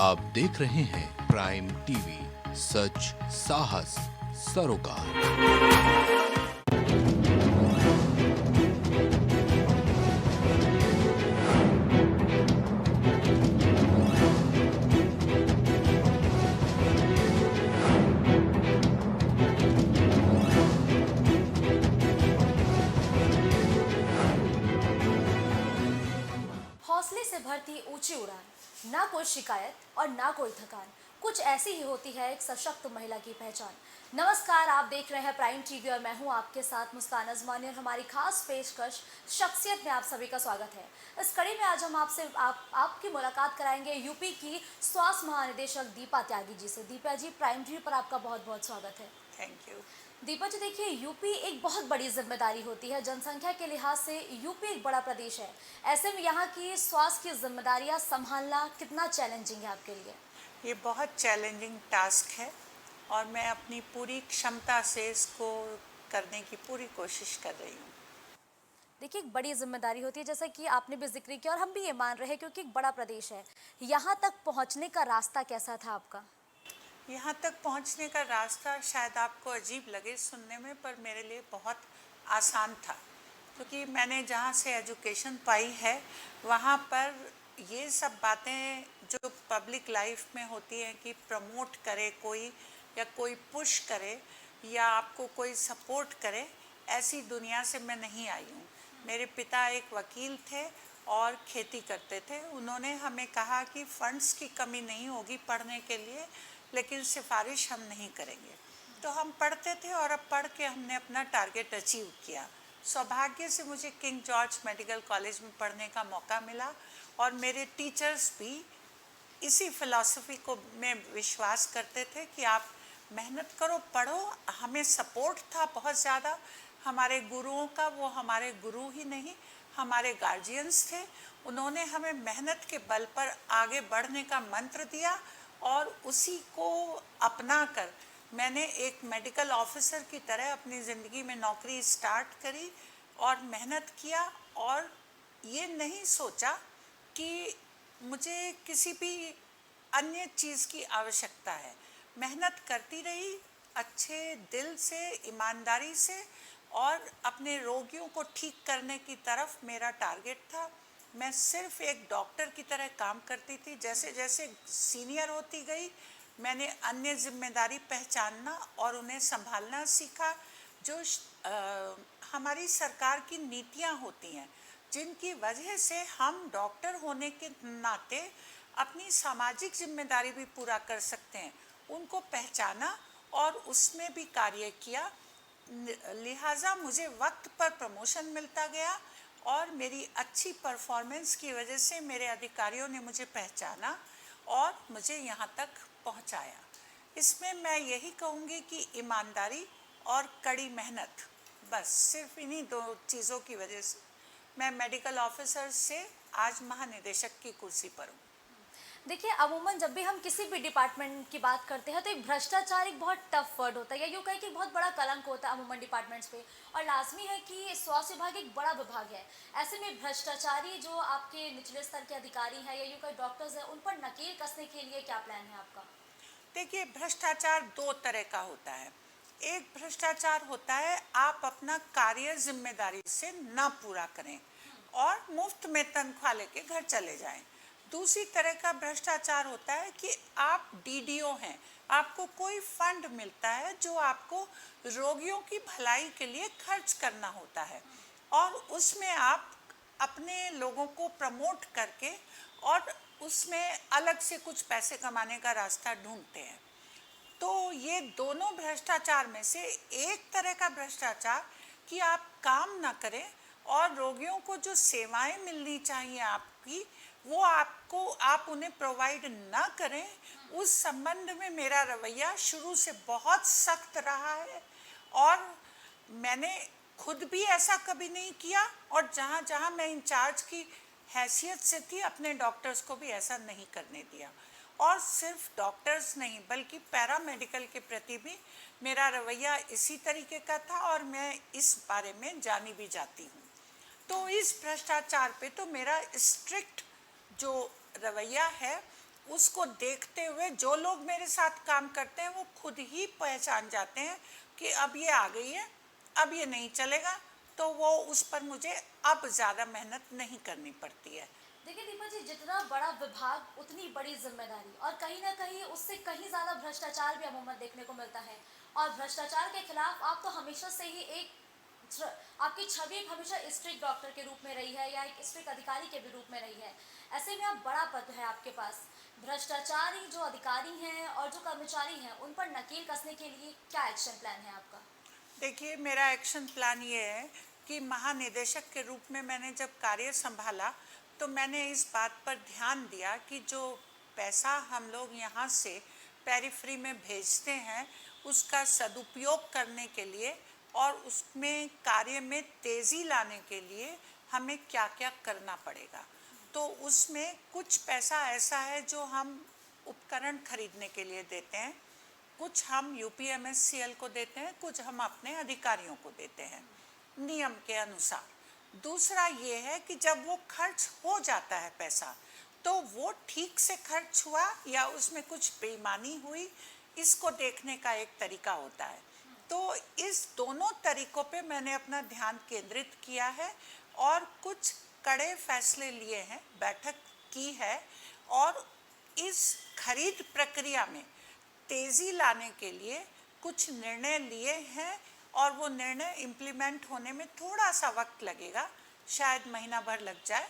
आप देख रहे हैं प्राइम टीवी, सच साहस सरोकार। हौसले से भरती ऊंची उड़ान, ना कोई शिकायत और ना कोई थकान, कुछ ऐसी ही होती है एक सशक्त महिला की पहचान। नमस्कार, आप देख रहे हैं प्राइम टीवी और मैं हूं आपके साथ मुस्कान अजमानी और हमारी खास पेशकश शख्सियत में आप सभी का स्वागत है। इस कड़ी में आज हम आपकी मुलाकात कराएंगे यूपी की स्वास्थ्य महानिदेशक दीपा त्यागी जी से। दीपा जी, प्राइम टीवी पर आपका बहुत बहुत स्वागत है। Thank you. दीपा जी, देखिए, यूपी एक बहुत बड़ी जिम्मेदारी होती है। जनसंख्या के लिहाज से यूपी एक बड़ा प्रदेश है। ऐसे में यहाँ की स्वास्थ्य की जिम्मेदारियाँ संभालना कितना चैलेंजिंग है आपके लिए? ये बहुत चैलेंजिंग टास्क है और मैं अपनी पूरी क्षमता से इसको करने की पूरी कोशिश कर रही हूँ। देखिए, एक बड़ी जिम्मेदारी होती है, जैसा कि आपने भी जिक्र किया और हम भी ये मान रहे हैं, क्योंकि एक बड़ा प्रदेश है। यहाँ तक पहुँचने का रास्ता कैसा था आपका? यहाँ तक पहुँचने का रास्ता शायद आपको अजीब लगे सुनने में, पर मेरे लिए बहुत आसान था, क्योंकि मैंने जहाँ से एजुकेशन पाई है वहाँ पर ये सब बातें जो पब्लिक लाइफ में होती हैं कि प्रमोट करे कोई या कोई पुश करे या आपको कोई सपोर्ट करे, ऐसी दुनिया से मैं नहीं आई हूँ। मेरे पिता एक वकील थे और खेती करते थे। उन्होंने हमें कहा कि फंड्स की कमी नहीं होगी पढ़ने के लिए, लेकिन सिफारिश हम नहीं करेंगे। तो हम पढ़ते थे और अब पढ़ के हमने अपना टारगेट अचीव किया। सौभाग्य से मुझे किंग जॉर्ज मेडिकल कॉलेज में पढ़ने का मौका मिला और मेरे टीचर्स भी इसी फिलॉसफी को में विश्वास करते थे कि आप मेहनत करो, पढ़ो। हमें सपोर्ट था बहुत ज़्यादा हमारे गुरुओं का। वो हमारे गुरु ही नहीं, हमारे गार्जियंस थे। उन्होंने हमें मेहनत के बल पर आगे बढ़ने का मंत्र दिया और उसी को अपना कर मैंने एक मेडिकल ऑफिसर की तरह अपनी ज़िंदगी में नौकरी स्टार्ट करी और मेहनत किया। और ये नहीं सोचा कि मुझे किसी भी अन्य चीज़ की आवश्यकता है। मेहनत करती रही अच्छे दिल से, ईमानदारी से, और अपने रोगियों को ठीक करने की तरफ मेरा टारगेट था। मैं सिर्फ एक डॉक्टर की तरह काम करती थी। जैसे जैसे सीनियर होती गई मैंने अन्य जिम्मेदारी पहचानना और उन्हें संभालना सीखा। जो हमारी सरकार की नीतियां होती हैं, जिनकी वजह से हम डॉक्टर होने के नाते अपनी सामाजिक जिम्मेदारी भी पूरा कर सकते हैं, उनको पहचाना और उसमें भी कार्य किया। लिहाजा मुझे वक्त पर प्रमोशन मिलता गया और मेरी अच्छी परफॉर्मेंस की वजह से मेरे अधिकारियों ने मुझे पहचाना और मुझे यहाँ तक पहुँचाया। इसमें मैं यही कहूँगी कि ईमानदारी और कड़ी मेहनत, बस सिर्फ इन्हीं दो चीज़ों की वजह से मैं मेडिकल ऑफिसर से आज महानिदेशक की कुर्सी पर हूँ। देखिए, अमूमन जब भी हम किसी भी डिपार्टमेंट की बात करते हैं तो एक भ्रष्टाचार एक बहुत टफ वर्ड होता है, या यूँ कहें कि बहुत बड़ा कलंक होता है अमूमन डिपार्टमेंट्स पे। और लाजमी है कि स्वास्थ्य विभाग एक बड़ा विभाग है। ऐसे में भ्रष्टाचारी जो आपके निचले स्तर के अधिकारी हैं या यूँ कहें डॉक्टर्स हैं, उन पर नकेल कसने के लिए क्या प्लान है आपका? देखिए, भ्रष्टाचार दो तरह का होता है। एक भ्रष्टाचार होता है आप अपना कार्य जिम्मेदारी से ना पूरा करें और मुफ्त में तनख्वाह लेके घर चले जाएं। दूसरी तरह का भ्रष्टाचार होता है कि आप डीडीओ हैं, आपको कोई फंड मिलता है जो आपको रोगियों की भलाई के लिए खर्च करना होता है और उसमें आप अपने लोगों को प्रमोट करके और उसमें अलग से कुछ पैसे कमाने का रास्ता ढूंढते हैं। तो ये दोनों भ्रष्टाचार में से एक तरह का भ्रष्टाचार कि आप काम ना करें और रोगियों को जो सेवाएं मिलनी चाहिए आपकी, वो आप उन्हें प्रोवाइड ना करें, उस संबंध में मेरा रवैया शुरू से बहुत सख्त रहा है। और मैंने खुद भी ऐसा कभी नहीं किया और जहाँ जहाँ मैं इंचार्ज की हैसियत से थी अपने डॉक्टर्स को भी ऐसा नहीं करने दिया। और सिर्फ डॉक्टर्स नहीं बल्कि पैरामेडिकल के प्रति भी मेरा रवैया इसी तरीके का था और मैं इस बारे में जानी भी जाती हूँ। तो इस भ्रष्टाचार पे तो मेरा स्ट्रिक्ट जो रवैया है उसको देखते हुए जो लोग मेरे साथ काम करते हैं वो खुद ही पहचान जाते हैं कि अब ये आ गई है, अब ये नहीं चलेगा, तो वो उस पर मुझे अब ज़्यादा मेहनत नहीं करनी पड़ती है। देखिए दीपा जी, जितना बड़ा विभाग उतनी बड़ी जिम्मेदारी, और कहीं ना कहीं उससे कहीं ज्यादा भ्रष्टाचार भी अमूमन देखने को मिलता है। और भ्रष्टाचार के खिलाफ आप तो हमेशा से ही आपकी छवि एक हमेशा स्ट्रिक्ट डॉक्टर के रूप में रही है, या एक स्ट्रिक्ट अधिकारी के भी रूप में रही है। ऐसे में आप बड़ा पद है आपके पास, भ्रष्टाचारी जो अधिकारी हैं और जो कर्मचारी हैं उन पर नकेल कसने के लिए क्या एक्शन प्लान है आपका? देखिए, मेरा एक्शन प्लान ये है कि महानिदेशक के रूप में मैंने जब कार्य संभाला तो मैंने इस बात पर ध्यान दिया कि जो पैसा हम लोग यहाँ से पेरिफ्री में भेजते हैं उसका सदुपयोग करने के लिए और उसमें कार्य में तेज़ी लाने के लिए हमें क्या क्या करना पड़ेगा। तो उसमें कुछ पैसा ऐसा है जो हम उपकरण खरीदने के लिए देते हैं, कुछ हम यूपीएमएससीएल को देते हैं, कुछ हम अपने अधिकारियों को देते हैं नियम के अनुसार। दूसरा ये है कि जब वो खर्च हो जाता है पैसा, तो वो ठीक से खर्च हुआ या उसमें कुछ बेईमानी हुई, इसको देखने का एक तरीका होता है। तो इस दोनों तरीकों पे मैंने अपना ध्यान केंद्रित किया है और कुछ कड़े फैसले लिए हैं, बैठक की है और इस खरीद प्रक्रिया में तेज़ी लाने के लिए कुछ निर्णय लिए हैं और वो निर्णय इम्प्लीमेंट होने में थोड़ा सा वक्त लगेगा, शायद महीना भर लग जाए।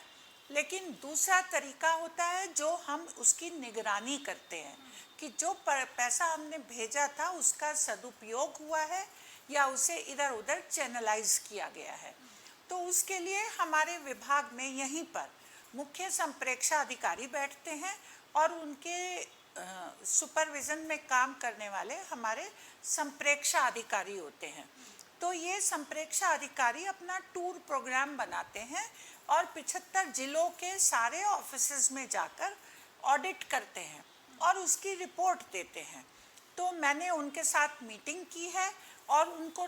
लेकिन दूसरा तरीका होता है जो हम उसकी निगरानी करते हैं कि जो पैसा हमने भेजा था उसका सदुपयोग हुआ है या उसे इधर उधर चैनलाइज किया गया है। तो उसके लिए हमारे विभाग में यहीं पर मुख्य संप्रेक्षा अधिकारी बैठते हैं और उनके सुपरविज़न में काम करने वाले हमारे संप्रेक्षा अधिकारी होते हैं। तो ये संप्रेक्षा अधिकारी अपना टूर प्रोग्राम बनाते हैं और 75 जिलों के सारे ऑफिसेज में जाकर ऑडिट करते हैं और उसकी रिपोर्ट देते हैं। तो मैंने उनके साथ मीटिंग की है और उनको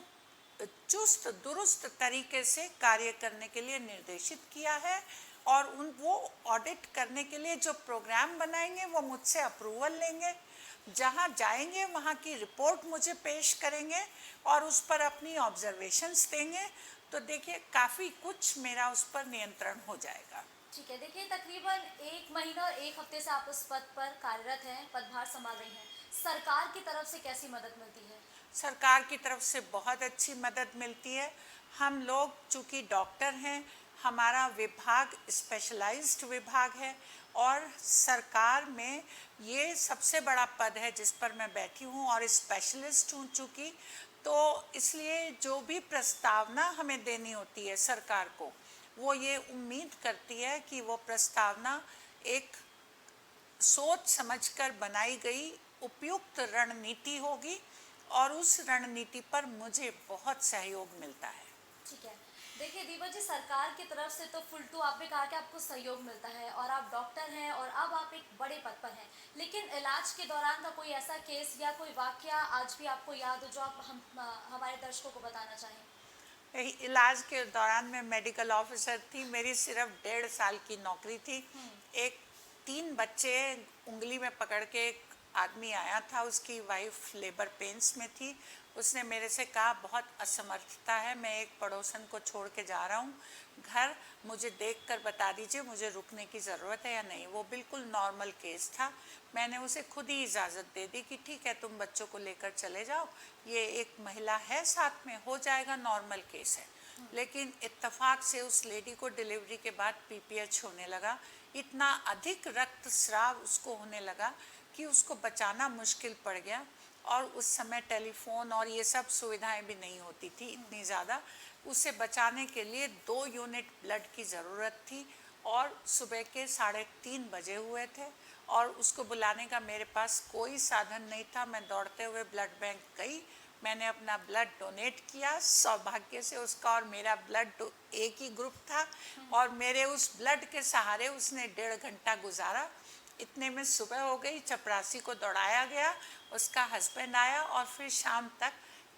चुस्त दुरुस्त तरीके से कार्य करने के लिए निर्देशित किया है और वो ऑडिट करने के लिए जो प्रोग्राम बनाएंगे वो मुझसे अप्रूवल लेंगे, जहाँ जाएंगे वहाँ की रिपोर्ट मुझे पेश करेंगे और उस पर अपनी ऑब्जर्वेशंस देंगे। तो देखिए, काफ़ी कुछ मेरा उस पर नियंत्रण हो जाएगा। ठीक है, देखिए तकरीबन 1 महीना और 1 हफ्ते से आप उस पद पर कार्यरत हैं, पदभार संभाल रही हैं। सरकार की तरफ से कैसी मदद मिलती है? सरकार की तरफ से बहुत अच्छी मदद मिलती है। हम लोग चूँकि डॉक्टर हैं, हमारा विभाग स्पेशलाइज्ड विभाग है और सरकार में ये सबसे बड़ा पद है जिस पर मैं बैठी हूँ और स्पेशलिस्ट हूँ चूँकि, तो इसलिए जो भी प्रस्तावना हमें देनी होती है सरकार को, वो ये उम्मीद करती है कि वो प्रस्तावना एक सोच समझकर बनाई गई उपयुक्त रणनीति होगी और उस रणनीति पर मुझे बहुत सहयोग मिलता है। ठीक है, देखिए दीपा जी, सरकार की तरफ से तो फुल टू आपने कहा कि आपको सहयोग मिलता है और आप डॉक्टर हैं और अब आप एक बड़े पद पर हैं, लेकिन इलाज के दौरान का कोई ऐसा केस या कोई वाकया आज भी आपको याद हो जो आप हमारे दर्शकों को बताना चाहें? इलाज के दौरान मैं मेडिकल ऑफिसर थी, मेरी सिर्फ 1.5 साल की नौकरी थी। एक 3 बच्चे उंगली में पकड़ के एक आदमी आया था, उसकी वाइफ लेबर पेन्स में थी। उसने मेरे से कहा बहुत असमर्थता है, मैं एक पड़ोसन को छोड़ के जा रहा हूँ घर, मुझे देखकर बता दीजिए मुझे रुकने की ज़रूरत है या नहीं। वो बिल्कुल नॉर्मल केस था। मैंने उसे खुद ही इजाज़त दे दी कि ठीक है तुम बच्चों को लेकर चले जाओ, ये एक महिला है साथ में, हो जाएगा, नॉर्मल केस है। लेकिन इत्तेफाक से उस लेडी को डिलीवरी के बाद पीपीएच होने लगा, इतना अधिक रक्तस्राव उसको होने लगा कि उसको बचाना मुश्किल पड़ गया और उस समय टेलीफोन और ये सब सुविधाएं भी नहीं होती थी इतनी ज़्यादा। उसे बचाने के लिए 2 यूनिट ब्लड की ज़रूरत थी और सुबह के 3:30 बजे हुए थे और उसको बुलाने का मेरे पास कोई साधन नहीं था। मैं दौड़ते हुए ब्लड बैंक गई, मैंने अपना ब्लड डोनेट किया। सौभाग्य से उसका और मेरा ब्लड एक ही ग्रुप था और मेरे उस ब्लड के सहारे उसने 1.5 घंटा गुजारा। इतने में सुबह हो गई, चपरासी को दौड़ाया गया, उसका हस्बैंड आया और फिर शाम तक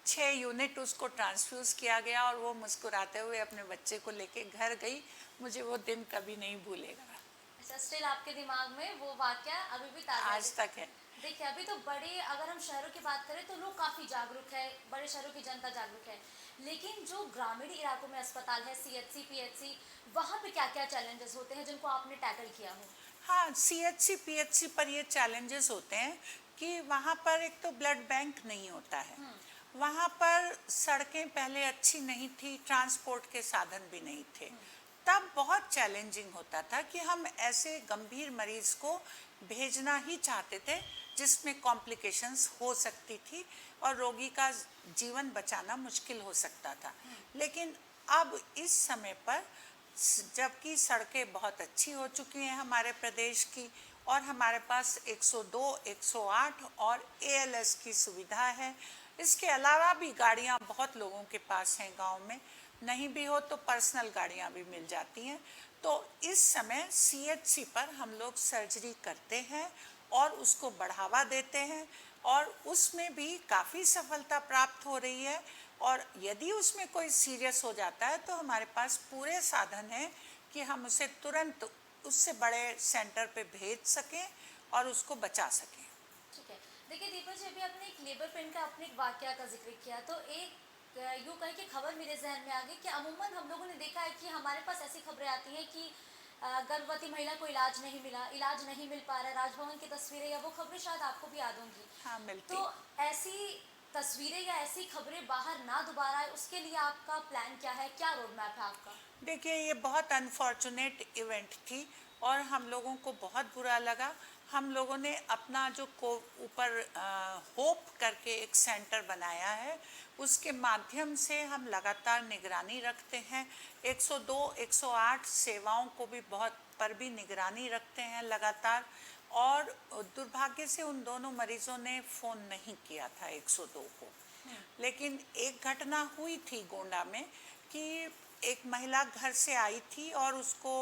6 यूनिट उसको ट्रांसफ्यूज़ किया गया और वो मुस्कुराते हुए अपने बच्चे को लेके घर गई। मुझे वो दिन कभी नहीं भूलेगा। अच्छा, स्टिल आपके दिमाग में वो वाकया अभी भी ताज़ा है। आज तक है। देखिए, अभी तो बड़े, अगर हम शहरों की बात करें तो लोग काफ़ी जागरूक है, बड़े शहरों की जनता जागरूक है, लेकिन जो ग्रामीण इलाकों में अस्पताल है, सीएचसी, पीएचसी, वहाँ पे क्या-क्या चैलेंजेस होते हैं जिनको आपने टैकल किया हो? हाँ, सीएचसी पीएचसी पर ये चैलेंजेस होते हैं कि वहाँ पर एक तो ब्लड बैंक नहीं होता है, वहाँ पर सड़कें पहले अच्छी नहीं थी, ट्रांसपोर्ट के साधन भी नहीं थे। तब बहुत चैलेंजिंग होता था कि हम ऐसे गंभीर मरीज को भेजना ही चाहते थे जिसमें कॉम्प्लिकेशंस हो सकती थी और रोगी का जीवन बचाना मुश्किल हो सकता था। लेकिन अब इस समय पर जबकि सड़कें बहुत अच्छी हो चुकी हैं हमारे प्रदेश की और हमारे पास 102, 108 और एएलएस की सुविधा है। इसके अलावा भी गाड़ियां बहुत लोगों के पास हैं, गांव में नहीं भी हो तो पर्सनल गाड़ियां भी मिल जाती हैं। तो इस समय सीएचसी पर हम लोग सर्जरी करते हैं और उसको बढ़ावा देते हैं और उसमें भी काफ़ी सफलता प्राप्त हो रही है। और यदि उसमें कोई सीरियस हो जाता है तो हमारे पास पूरे साधन हैं कि हम उसे तुरंत उससे बड़े सेंटर पे भेज सकें और उसको बचा सकें। ठीक है। देखिए दीपक जी, अभी आपने एक लेबर पेन का अपने एक वाकया का जिक्र किया, तो एक यूँ कहें कि खबर मेरे जहन में आ गई कि अमूमन हम लोगों ने देखा है कि हमारे पास ऐसी खबरें आती हैं कि गर्भवती महिला को इलाज नहीं मिला, इलाज नहीं मिल पा रहा है, राजभवन की तस्वीरें, या वो खबरें शायद आपको भी याद होंगी। हाँ, मिलती। तो ऐसी तस्वीरें या ऐसी खबरें बाहर ना दोबारा आए, उसके लिए आपका प्लान क्या है, क्या रोड मैप है आपका? देखिए, ये बहुत अनफॉर्चुनेट इवेंट थी और हम लोगों को बहुत बुरा लगा। हम लोगों ने अपना जो को ऊपर होप करके एक सेंटर बनाया है, उसके माध्यम से हम लगातार निगरानी रखते हैं। 102, 108 सेवाओं को भी बहुत पर भी निगरानी रखते हैं लगातार। और दुर्भाग्य से उन दोनों मरीजों ने फ़ोन नहीं किया था 102 को। लेकिन एक घटना हुई थी गोंडा में कि एक महिला घर से आई थी और उसको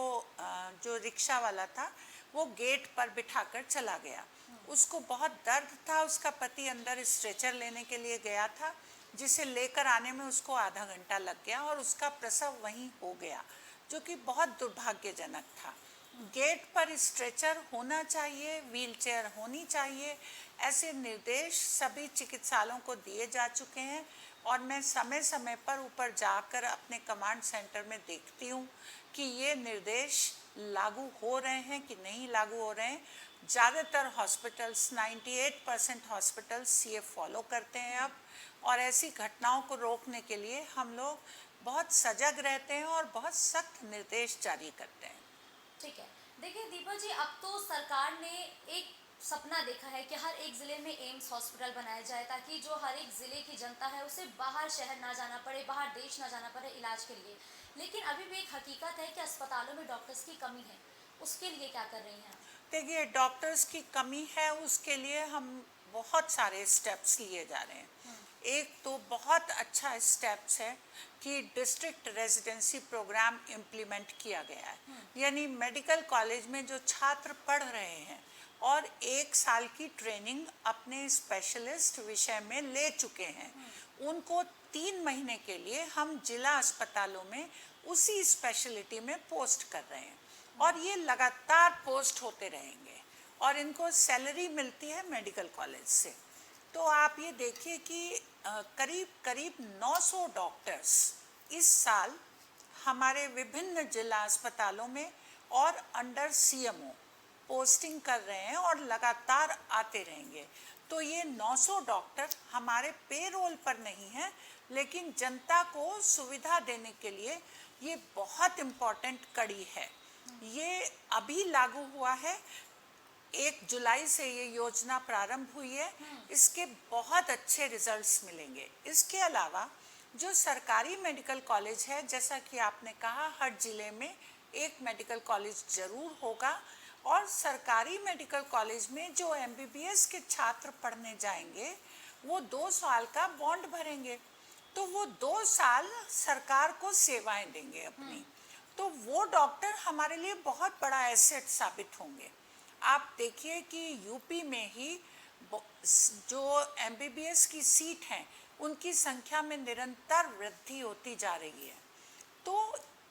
जो रिक्शा वाला था वो गेट पर बिठाकर चला गया। उसको बहुत दर्द था, उसका पति अंदर स्ट्रेचर लेने के लिए गया था, जिसे लेकर आने में उसको आधा घंटा लग गया और उसका प्रसव वहीं हो गया, जो कि बहुत दुर्भाग्यजनक था। गेट पर स्ट्रेचर होना चाहिए, व्हीलचेयर होनी चाहिए, ऐसे निर्देश सभी चिकित्सालयों को दिए जा चुके हैं और मैं समय समय पर ऊपर जाकर अपने कमांड सेंटर में देखती हूँ कि ये निर्देश लागू हो रहे हैं कि नहीं लागू हो रहे हैं। ज़्यादातर हॉस्पिटल्स, 98% हॉस्पिटल्स ये फॉलो करते हैं अब, और ऐसी घटनाओं को रोकने के लिए हम लोग बहुत सजग रहते हैं और बहुत सख्त निर्देश जारी करते हैं। ठीक है। देखिए दीपक जी, अब तो सरकार ने एक सपना देखा है कि हर एक ज़िले में एम्स हॉस्पिटल बनाया जाए, ताकि जो हर एक ज़िले की जनता है उसे बाहर शहर ना जाना पड़े, बाहर देश ना जाना पड़े इलाज के लिए। लेकिन अभी भी एक हकीकत है कि अस्पतालों में डॉक्टर्स की कमी है। उसके लिए क्या कर रही हैं आप? देखिए, डॉक्टर्स की कमी है, उसके लिए हम बहुत सारे स्टेप्स लिए जा रहे हैं। एक तो बहुत अच्छा स्टेप्स है कि डिस्ट्रिक्ट रेजिडेंसी प्रोग्राम इम्प्लीमेंट किया गया है। यानी मेडिकल कॉलेज में जो छात्र पढ़ रहे हैं और 1 साल की ट्रेनिंग अपने स्पेशलिस्ट विषय में ले चुके हैं, उनको 3 महीने के लिए हम जिला अस्पतालों में उसी स्पेशलिटी में पोस्ट कर रहे हैं और ये लगातार पोस्ट होते रहेंगे और इनको सैलरी मिलती है मेडिकल कॉलेज से। तो आप ये देखिए कि करीब करीब 900 डॉक्टर्स इस साल हमारे विभिन्न जिला अस्पतालों में और अंडर सीएमओ पोस्टिंग कर रहे हैं और लगातार आते रहेंगे। तो ये 900 डॉक्टर हमारे पेरोल पर नहीं हैं, लेकिन जनता को सुविधा देने के लिए ये बहुत इम्पॉर्टेंट कड़ी है। ये अभी लागू हुआ है, 1 जुलाई से ये योजना प्रारंभ हुई है। इसके बहुत अच्छे रिजल्ट्स मिलेंगे। इसके अलावा जो सरकारी मेडिकल कॉलेज है, जैसा कि आपने कहा, हर जिले में एक मेडिकल कॉलेज जरूर होगा और सरकारी मेडिकल कॉलेज में जो एमबीबीएस के छात्र पढ़ने जाएंगे वो 2 साल का बॉन्ड भरेंगे, तो वो 2 साल सरकार को सेवाएं देंगे अपनी। तो वो डॉक्टर हमारे लिए बहुत बड़ा एसेट साबित होंगे। आप देखिए कि यूपी में ही जो एमबीबीएस की सीट हैं उनकी संख्या में निरंतर वृद्धि होती जा रही है। तो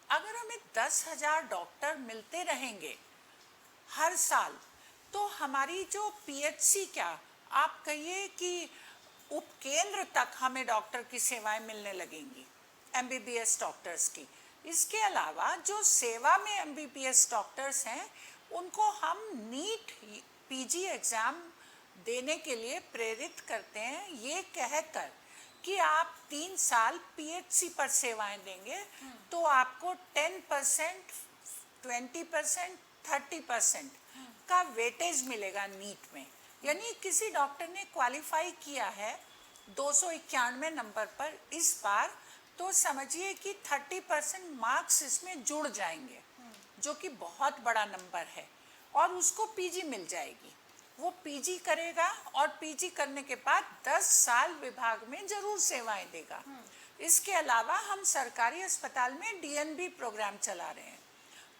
अगर हमें 10,000 डॉक्टर मिलते रहेंगे हर साल। तो हमारी जो पीएचसी, क्या आप कहिए कि उपकेंद्र तक हमें डॉक्टर की सेवाएं मिलने लगेंगी, एमबीबीएस डॉक्टर्स की। इसके अलावा जो सेवा में एमबीबीएस डॉक्टर्स हैं उनको हम नीट पीजी एग्ज़ाम देने के लिए प्रेरित करते हैं, ये कहकर कि आप 3 साल पीएचसी पर सेवाएं देंगे तो आपको 10%, 20%, 30% का वेटेज मिलेगा नीट में। यानी किसी डॉक्टर ने क्वालिफाई किया है 291 नंबर पर इस बार, तो समझिए कि 30% मार्क्स इसमें जुड़ जाएंगे, जो कि बहुत बड़ा नंबर है, और उसको पीजी मिल जाएगी। वो पीजी करेगा और पीजी करने के बाद 10 साल विभाग में जरूर सेवाएं देगा। इसके अलावा हम सरकारी अस्पताल में डीएनबी प्रोग्राम चला रहे हैं।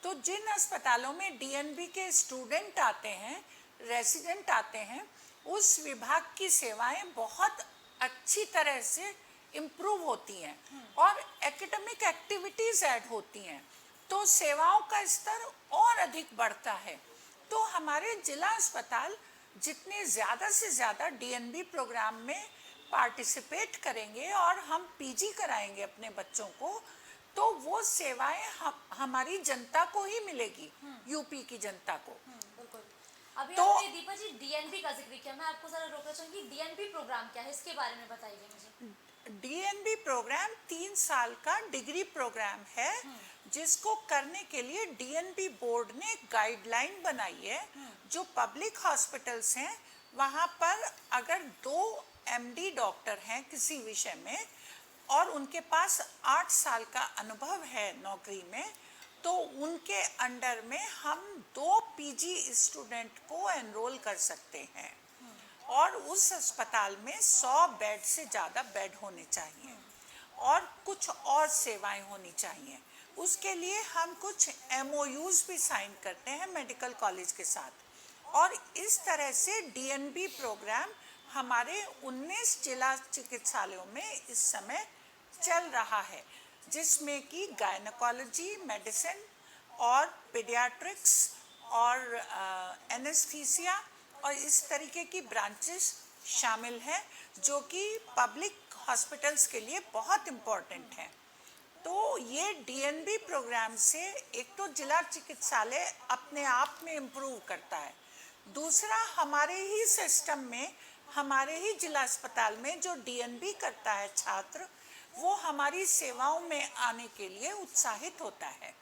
तो जिन अस्पतालों में डीएनबी के स्टूडेंट आते हैं, रेसिडेंट आते हैं, उस विभाग की सेवाएं बहुत अच्छी तरह से इम्प्रूव होती हैं और एकेडमिक एक्टिविटीज़ ऐड होती हैं, तो सेवाओं का स्तर और अधिक बढ़ता है। तो हमारे जिला अस्पताल जितने ज़्यादा से ज़्यादा डीएनबी प्रोग्राम में पार्टिसिपेट करेंगे और हम पीजी कराएंगे अपने बच्चों को, तो वो सेवाएं हमारी जनता को ही मिलेगी, यूपी की जनता को। बिल्कुल। अभी तो आपने दीपा जी डीएनबी का जिक्र किया, मैं आपको जरा रोकना चाहूंगी, डीएनबी प्रोग्राम क्या है, इसके बारे में बताइए मुझे। डीएनबी प्रोग्राम 3 साल का डिग्री प्रोग्राम है, जिसको करने के लिए डीएनबी बोर्ड ने गाइडलाइन बनाई है। जो पब्लिक हॉस्पिटल्स हैं वहाँ पर अगर 2 एमडी डॉक्टर हैं किसी विषय में और उनके पास 8 साल का अनुभव है नौकरी में, तो उनके अंडर में हम 2 पीजी स्टूडेंट को एनरोल कर सकते हैं, और उस अस्पताल में 100 बेड से ज़्यादा बेड होने चाहिए और कुछ और सेवाएं होनी चाहिए। उसके लिए हम कुछ एमओयूज भी साइन करते हैं मेडिकल कॉलेज के साथ, और इस तरह से डीएनबी प्रोग्राम हमारे 19 जिला चिकित्सालयों में इस समय चल रहा है, जिसमें कि गायनोकोलॉजी, मेडिसिन और पीडियाट्रिक्स और एनेस्थीसिया और इस तरीके की ब्रांचेस शामिल हैं, जो कि पब्लिक हॉस्पिटल्स के लिए बहुत इम्पोर्टेंट हैं। तो ये डीएनबी प्रोग्राम से एक तो जिला चिकित्सालय अपने आप में इम्प्रूव करता है, दूसरा हमारे ही सिस्टम में, हमारे ही जिला अस्पताल में जो डीएनबी करता है छात्र, वो हमारी सेवाओं में आने के लिए उत्साहित होता है।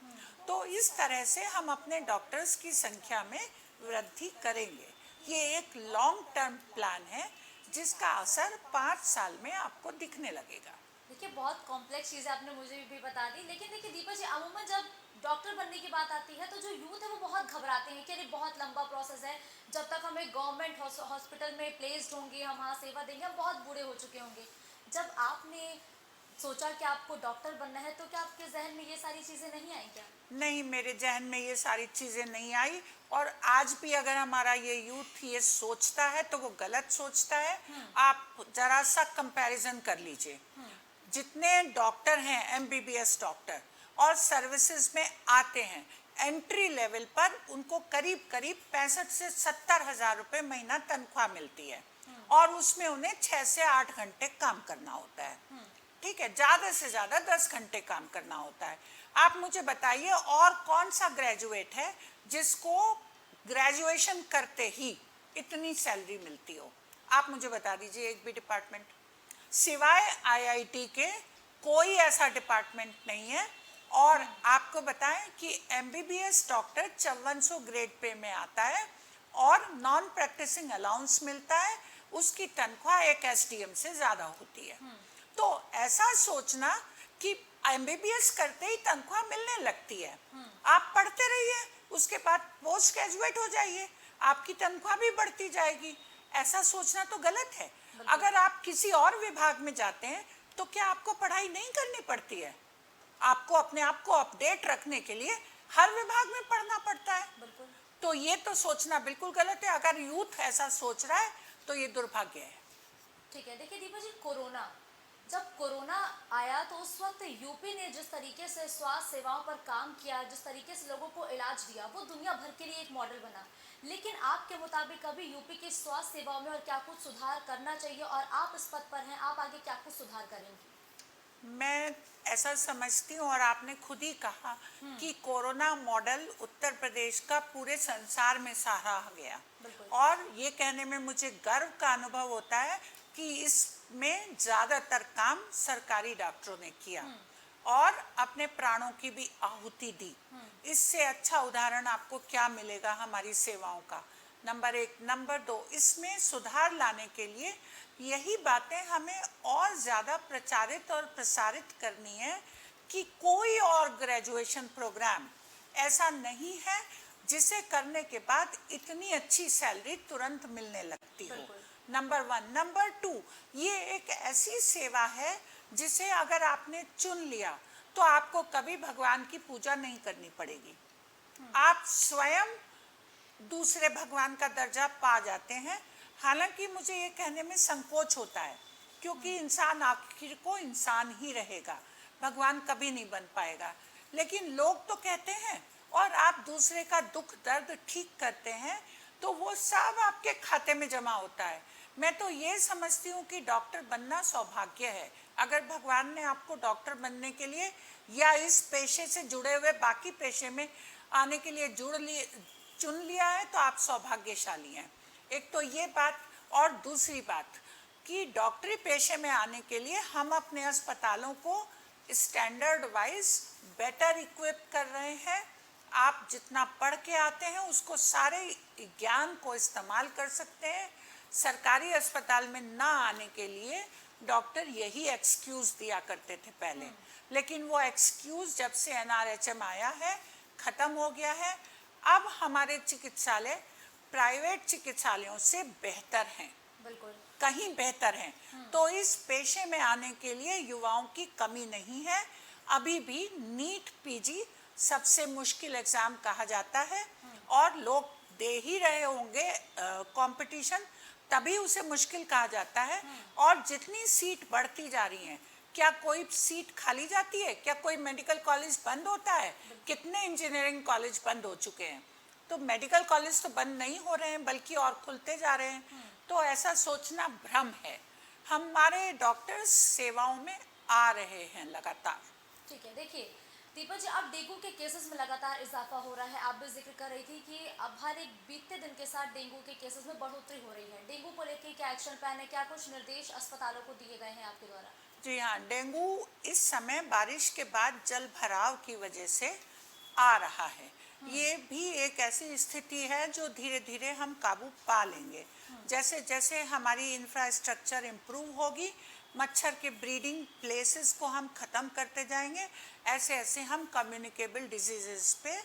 तो इस तरह से हम अपने डॉक्टर्स की संख्या में वृद्धि करेंगे। ये एक लॉन्ग टर्म प्लान है जिसका असर 5 साल में आपको दिखने लगेगा। देखिए बहुत कॉम्प्लेक्स चीज़ें आपने मुझे भी बता दी, लेकिन देखिए दीपा जी अमूमन जब डॉक्टर बनने की बात आती है तो जो यूथ है वो बहुत घबराते हैं कि अरे बहुत लंबा प्रोसेस है, जब तक हमें गवर्नमेंट हॉस्पिटल में प्लेस्ड होंगे, हम वहाँ सेवा देंगे, हम बहुत बूढ़े हो चुके होंगे। जब आपने सोचा कि आपको डॉक्टर बनना है तो क्या आपके जहन में ये सारी चीज़ें नहीं आई क्या? नहीं, मेरे जहन में ये सारी चीज़ें नहीं आई, और आज भी अगर हमारा ये यूथ ये सोचता है तो वो गलत सोचता है। आप जरा सा कंपैरिजन कर लीजिए, जितने डॉक्टर हैं एमबीबीएस डॉक्टर और सर्विसेज में आते हैं, एंट्री लेवल पर उनको करीब करीब 65 से 70 हज़ार रुपये महीना तनख्वाह मिलती है, और उसमें उन्हें 6 से 8 घंटे काम करना होता है। ठीक है, ज़्यादा से ज़्यादा 10 घंटे काम करना होता है। आप मुझे बताइए और कौन सा ग्रेजुएट है जिसको ग्रेजुएशन करते ही इतनी सैलरी मिलती हो? आप मुझे बता दीजिए एक भी डिपार्टमेंट, सिवाय आईआईटी के कोई ऐसा डिपार्टमेंट नहीं है। और आपको बताएं कि एमबीबीएस डॉक्टर 5400 ग्रेड पे में आता है और नॉन प्रैक्टिसिंग अलाउंस मिलता है, उसकी तनख्वाह एक एसडीएम से ज़्यादा होती है। तो ऐसा सोचना कि एमबीबीएस करते ही तनख्वाह मिलने लगती है, आप पढ़ते रहिए, उसके बाद पोस्ट ग्रेजुएट हो जाइए, आपकी तनख्वाह भी बढ़ती जाएगी, ऐसा सोचना तो गलत है। अगर आप किसी और विभाग में जाते हैं तो क्या आपको पढ़ाई नहीं करनी पड़ती है? आपको अपने आप को अपडेट रखने के लिए हर विभाग में पढ़ना पड़ता है। तो ये तो सोचना बिल्कुल गलत है। अगर यूथ ऐसा सोच रहा है तो ये दुर्भाग्य है। ठीक है, देखिए दीपा जी, कोरोना जब कोरोना आया तो उस वक्त यूपी ने जिस तरीके से स्वास्थ्य सेवाओं पर काम किया, जिस तरीके से लोगों को इलाज दिया, वो दुनिया भर के लिए एक मॉडल बना। लेकिन आपके मुताबिक अभी यूपी की स्वास्थ्य सेवाओं में और क्या कुछ सुधार करना चाहिए, और आप इस पद पर हैं, आप आगे क्या कुछ सुधार करेंगी? मैं ऐसा समझती हूँ, और आपने खुद ही कहा कि कोरोना मॉडल उत्तर प्रदेश का पूरे संसार में सराहा गया, और ये कहने में मुझे गर्व का अनुभव होता है कि इसमें ज़्यादातर काम सरकारी डॉक्टरों ने किया और अपने प्राणों की भी आहुति दी। इससे अच्छा उदाहरण आपको क्या मिलेगा हमारी सेवाओं का? नंबर 1। नंबर 2, इसमें सुधार लाने के लिए यही बातें हमें और ज़्यादा प्रचारित और प्रसारित करनी है कि कोई और ग्रेजुएशन प्रोग्राम ऐसा नहीं है जिसे करने के बाद इतनी अच्छी सैलरी तुरंत मिलने लगती हो। नंबर 1। नंबर 2, ये एक ऐसी सेवा है जिसे अगर आपने चुन लिया तो आपको कभी भगवान की पूजा नहीं करनी पड़ेगी। आप स्वयं दूसरे भगवान का दर्जा पा जाते हैं। हालांकि मुझे ये कहने में संकोच होता है, क्योंकि इंसान आखिर को इंसान ही रहेगा, भगवान कभी नहीं बन पाएगा। लेकिन लोग तो कहते हैं, और आप दूसरे का दुख दर्द ठीक करते हैं तो वो सब आपके खाते में जमा होता है। मैं तो ये समझती हूँ कि डॉक्टर बनना सौभाग्य है। अगर भगवान ने आपको डॉक्टर बनने के लिए या इस पेशे से जुड़े हुए बाकी पेशे में आने के लिए चुन लिया है तो आप सौभाग्यशाली हैं। एक तो ये बात, और दूसरी बात कि डॉक्टरी पेशे में आने के लिए हम अपने अस्पतालों को स्टैंडर्ड वाइज बेटर इक्विप कर रहे हैं। आप जितना पढ़ के आते हैं उसको सारे ज्ञान को इस्तेमाल कर सकते हैं। सरकारी अस्पताल में ना आने के लिए डॉक्टर यही एक्सक्यूज़ दिया करते थे पहले, लेकिन वो एक्सक्यूज़ जब से NRHM आया है ख़त्म हो गया है। अब हमारे चिकित्सालय प्राइवेट चिकित्सालयों से बेहतर हैं, बिल्कुल कहीं बेहतर हैं। तो इस पेशे में आने के लिए युवाओं की कमी नहीं है। अभी भी नीट PG सबसे मुश्किल एग्ज़ाम कहा जाता है, और लोग दे ही रहे होंगे कंपटीशन, तभी उसे मुश्किल कहा जाता है। और जितनी सीट बढ़ती जा रही हैं, क्या कोई सीट खाली जाती है? क्या कोई मेडिकल कॉलेज बंद होता है? कितने इंजीनियरिंग कॉलेज बंद हो चुके हैं? तो मेडिकल कॉलेज तो बंद नहीं हो रहे हैं, बल्कि और खुलते जा रहे हैं। तो ऐसा सोचना भ्रम है। हमारे डॉक्टर्स सेवाओं में आ रहे हैं लगातार। ठीक है। देखिए दीपा जी, अब डेंगू के केसेस में लगातार इजाफा हो रहा है। आप भी जिक्र कर रही थी कि अब हर एक बीतते दिन के साथ डेंगू के केसेस में बढ़ोतरी हो रही है। डेंगू को लेकर क्या एक्शन प्लान है, क्या कुछ निर्देश अस्पतालों को दिए गए हैं आपके द्वारा? जी हाँ, डेंगू इस समय बारिश के बाद जल भराव की वजह से आ रहा है। ये भी एक ऐसी स्थिति है जो धीरे धीरे हम काबू पा लेंगे। जैसे जैसे हमारी इंफ्रास्ट्रक्चर इम्प्रूव होगी, मच्छर के ब्रीडिंग प्लेसेस को हम ख़त्म करते जाएंगे, ऐसे ऐसे हम कम्युनिकेबल डिजीज़ पे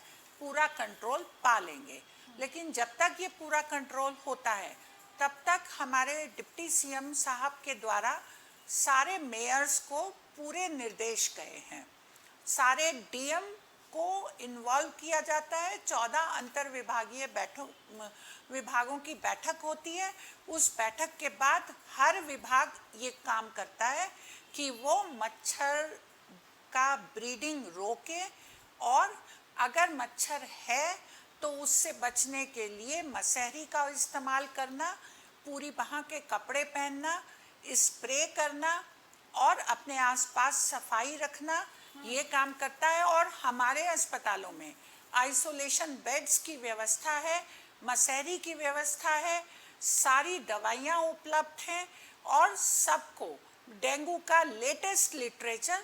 पूरा कंट्रोल पा लेंगे। लेकिन जब तक ये पूरा कंट्रोल होता है तब तक हमारे डिप्टी CM साहब के द्वारा सारे मेयर्स को पूरे निर्देश गए हैं। सारे DM को इन्वॉल्व किया जाता है। 14 अंतर विभागीय विभागों की बैठक होती है। उस बैठक के बाद हर विभाग ये काम करता है कि वो मच्छर का ब्रीडिंग रोके, और अगर मच्छर है तो उससे बचने के लिए मसहरी का इस्तेमाल करना, पूरी बाह के कपड़े पहनना, स्प्रे करना और अपने आसपास सफाई रखना, ये काम करता है। और हमारे अस्पतालों में आइसोलेशन बेड्स की व्यवस्था है, मसहरी की व्यवस्था है, सारी दवाइयाँ उपलब्ध हैं, और सबको डेंगू का लेटेस्ट लिटरेचर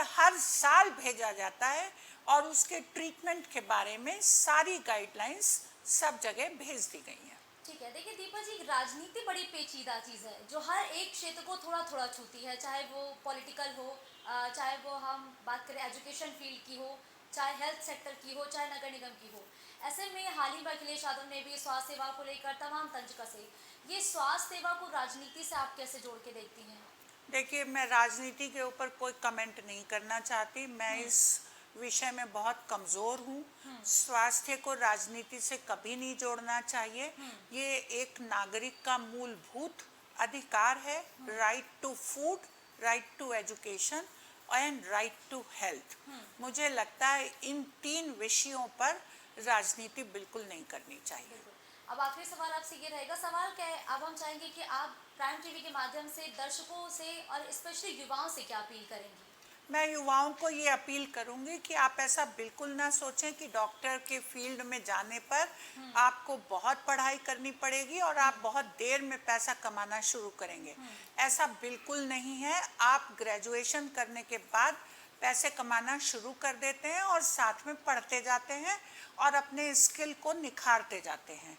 हर साल भेजा जाता है, और उसके ट्रीटमेंट के बारे में सारी गाइडलाइंस सब जगह भेज दी गई हैं। ठीक है। देखिए दीपा जी, राजनीति बड़ी पेचीदा चीज़ है जो हर एक क्षेत्र को थोड़ा थोड़ा छूती है, चाहे वो पॉलिटिकल हो, चाहे वो हम बात करें एजुकेशन फील्ड की हो, चाहे हेल्थ सेक्टर की हो, चाहे नगर निगम की हो। ऐसे में हाल ही में अखिलेश यादव ने भी स्वास्थ्य सेवा को लेकर तमाम तंज कसे। ये स्वास्थ्य सेवा को राजनीति से आप कैसे जोड़ के देखती हैं? देखिए, मैं राजनीति के ऊपर कोई कमेंट नहीं करना चाहती। मैं इस विषय में बहुत कमज़ोर हूँ। स्वास्थ्य को राजनीति से कभी नहीं जोड़ना चाहिए। ये एक नागरिक का मूलभूत अधिकार है, right to food, right to education and right to health. मुझे लगता है इन 3 विषयों पर राजनीति बिल्कुल नहीं करनी चाहिए। अब आखिरी सवाल आपसे ये रहेगा, सवाल क्या है, अब हम चाहेंगे कि आप प्राइम टीवी के माध्यम से दर्शकों से और स्पेशली युवाओं से क्या अपील करेंगी? मैं युवाओं को ये अपील करूंगी कि आप ऐसा बिल्कुल ना सोचें कि डॉक्टर के फील्ड में जाने पर आपको बहुत पढ़ाई करनी पड़ेगी और आप बहुत देर में पैसा कमाना शुरू करेंगे। ऐसा बिल्कुल नहीं है। आप ग्रेजुएशन करने के बाद पैसे कमाना शुरू कर देते हैं और साथ में पढ़ते जाते हैं और अपने स्किल को निखारते जाते हैं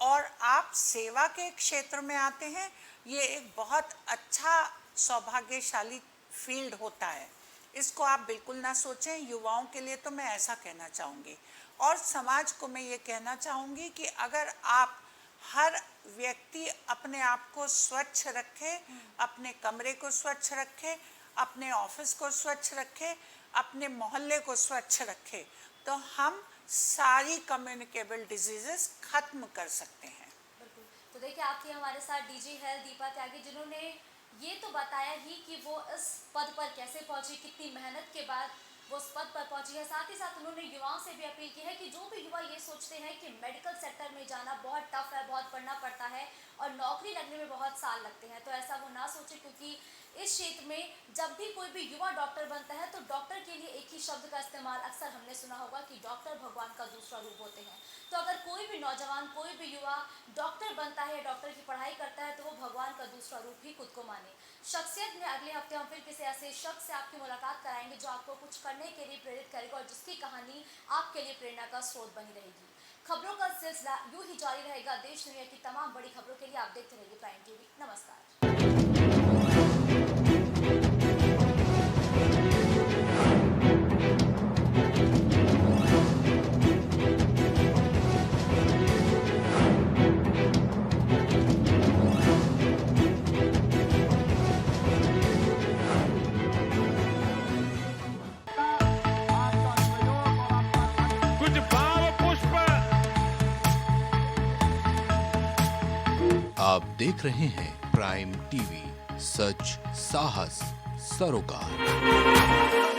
और आप सेवा के क्षेत्र में आते हैं। ये एक बहुत अच्छा सौभाग्यशाली फील्ड होता है, इसको आप बिल्कुल ना सोचें। युवाओं के लिए तो मैं ऐसा कहना चाहूँगी और समाज को मैं ये कहना चाहूँगी कि अगर आप हर व्यक्ति अपने आप को स्वच्छ रखे, अपने कमरे को स्वच्छ रखे, अपने ऑफिस को स्वच्छ रखे, अपने मोहल्ले को स्वच्छ रखे, तो हम सारी कम्युनिकेबल डिजीजेस खत्म कर सकते हैं। बिल्कुल। तो देखिए, आपके हमारे साथ डीजी हेल्थ दीपा त्यागी, जिन्होंने ये तो बताया ही कि वो इस पद पर कैसे पहुंची, कितनी मेहनत के बाद वो उस पद पर पहुंची है। साथ ही साथ उन्होंने युवाओं से भी अपील की है कि जो भी युवा ये सोचते हैं कि मेडिकल सेक्टर में जाना बहुत टफ है, बहुत पढ़ना पड़ता है और नौकरी लगने में बहुत साल लगते हैं, तो ऐसा वो ना सोचे, क्योंकि इस क्षेत्र में जब भी कोई भी युवा डॉक्टर बनता है तो डॉक्टर के लिए एक ही शब्द का इस्तेमाल अक्सर हमने सुना होगा कि डॉक्टर भगवान का दूसरा रूप होते हैं। तो अगर कोई भी नौजवान, कोई भी युवा डॉक्टर बनता है, डॉक्टर की पढ़ाई करता है, तो वो भगवान का दूसरा रूप ही खुद को माने। शख्सियत में अगले हफ्ते हम फिर किसी ऐसे शख्स से आपकी मुलाकात कराएंगे जो आपको कुछ करने के लिए प्रेरित करेगा और जिसकी कहानी आपके लिए प्रेरणा का स्रोत बनी रहेगी। खबरों का सिलसिला यूं ही जारी रहेगा। देश दुनिया की तमाम बड़ी खबरों के लिए आप देखते रहिए प्राइम टीवी। नमस्कार। कुछ भाव पुष्प। आप देख रहे हैं प्राइम टीवी, सच साहस सरोकार।